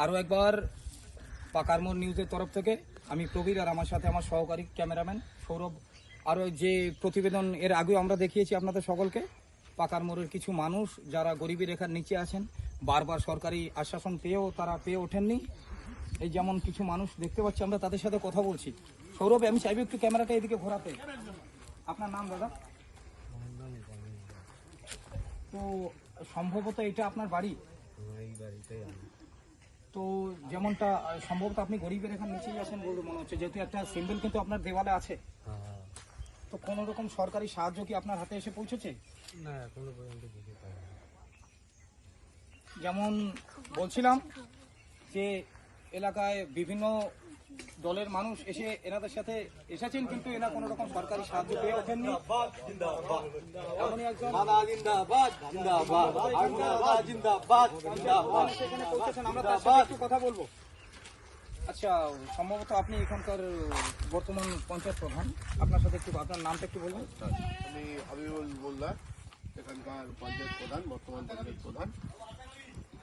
আরও একবার পাকারমোড় নিউজের তরফ থেকে আমি প্রবীর আর আমার সাথে আমার সহকারী ক্যামেরাম্যান সৌরভ। আরও যে প্রতিবেদন এর আগেও আমরা দেখিয়েছি আপনাদের সকলকে, পাকারমোড়ের কিছু মানুষ যারা গরিবী রেখার নিচে আছেন, বারবার সরকারি আশ্বাসন পেয়েও তারা পেয়ে ওঠেননি। এই যেমন কিছু মানুষ দেখতে পাচ্ছি, আমরা তাদের সাথে কথা বলছি। সৌরভ, আমি চাইবো একটু ক্যামেরাটা এদিকে ঘোরাতে। আপনার নাম দাদা? তো সম্ভবত এটা আপনার বাড়ি? তো যেমনটা সম্ভবত আপনি গরিবের এখানে নিচেই আছেন বলে মনে হচ্ছে, যেহেতু একটা সিম্বল কিন্তু আপনার দেওয়ালে আছে। তো কোনো রকম সরকারি সাহায্য কি আপনার হাতে এসে পৌঁছেছে? না, এখনো পর্যন্ত কিছু পাইনি। যেমন বলছিলাম যে এলাকায় বিভিন্ন দলের মানুষ এসে এনাদের সাথে এসেছেন, কিন্তু এরা কোনো রকম সরকারি সাহায্য পেয়ে ওঠেননি। এমনই একজন সেখানে পৌঁছেছেন, আমরা তার সাথে একটু কথা বলবো। আচ্ছা, সম্ভবত আপনি এখানকার বর্তমান পঞ্চায়েত প্রধান, আপনার সাথে একটু আপনার নামটা একটু বলুন। আমি হাবিবুল মোল্লা, এখানকার পঞ্চায়েত প্রধান, বর্তমান পঞ্চায়েত প্রধান।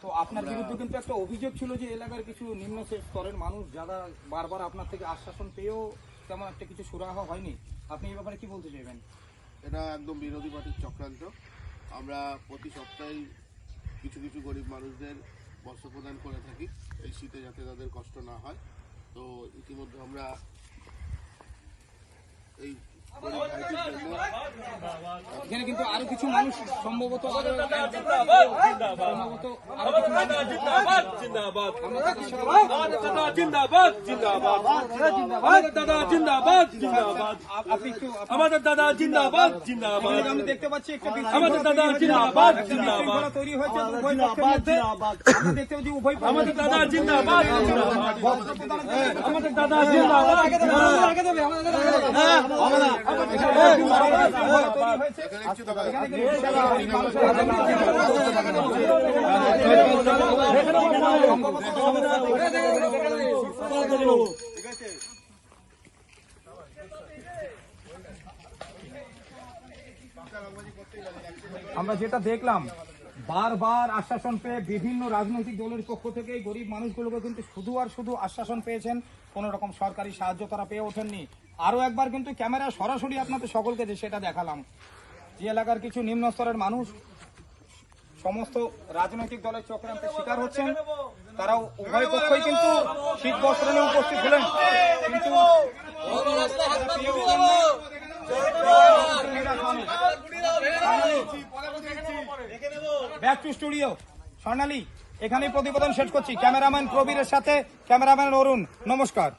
তো আপনার বিরুদ্ধে কিন্তু একটা অভিযোগ ছিল যে এলাকার কিছু নিম্ন স্তরের মানুষ যারা বারবার আপনার থেকে আশ্বাসন পেয়েও তেমন একটা কিছু সুরাহা হয়নি। আপনি এই ব্যাপারে কি বলতে চাইবেন? এটা একদম বিরোধী পার্টির চক্রান্ত। আমরা প্রতি সপ্তাহে কিছু কিছু গরিব মানুষদের বস্ত্র প্রদান করে থাকি, এই শীতে যাতে তাদের কষ্ট না হয়। তো ইতিমধ্যে আমরা এই এখানে কিন্তু আরো কিছু মানুষ সম্ভবত আমাদের দাদা জিন্দাবাদ জিন্দাবাদ। আমি দেখতে পাচ্ছি আমাদের দাদা জিন্দাবাদ জিন্দাবাদ তৈরি হয়েছে উভয় পক্ষের মধ্যে। আমরা দেখতে পাচ্ছি উভয় পক্ষ আমাদের দাদা জিন্দাবাদ জিন্দাবাদ। আমাদের দাদা জিন্দাবাদ। আমরা যেটা দেখলাম, বারবার আশ্বাসন পেয়ে বিভিন্ন রাজনৈতিক দলের পক্ষ থেকে গরিব মানুষগুলোকে কিন্তু শুধু আর শুধু আশ্বাসন পেয়েছেন, কোন রকম সরকারি সাহায্য তারা পেয়ে ওঠেননি। আরো একবার কিন্তু ক্যামেরা সরাসরি আপনাদের সকলকে সেটা দেখালাম যে এলাকার কিছু নিম্ন স্তরের মানুষ সমস্ত রাজনৈতিক দলের চক্রান্তের শিকার হচ্ছেন। তারাও উভয় পক্ষই কিন্তু শীত বস্ত্র নিয়ে উপস্থিত হলেন, কিন্তু ব্যাক টু স্টুডিও স্বর্ণালী। এখানেই প্রতিবেদন শেষ করছি। ক্যামেরাম্যান প্রবীরের সাথে ক্যামেরাম্যান অরুণ, নমস্কার।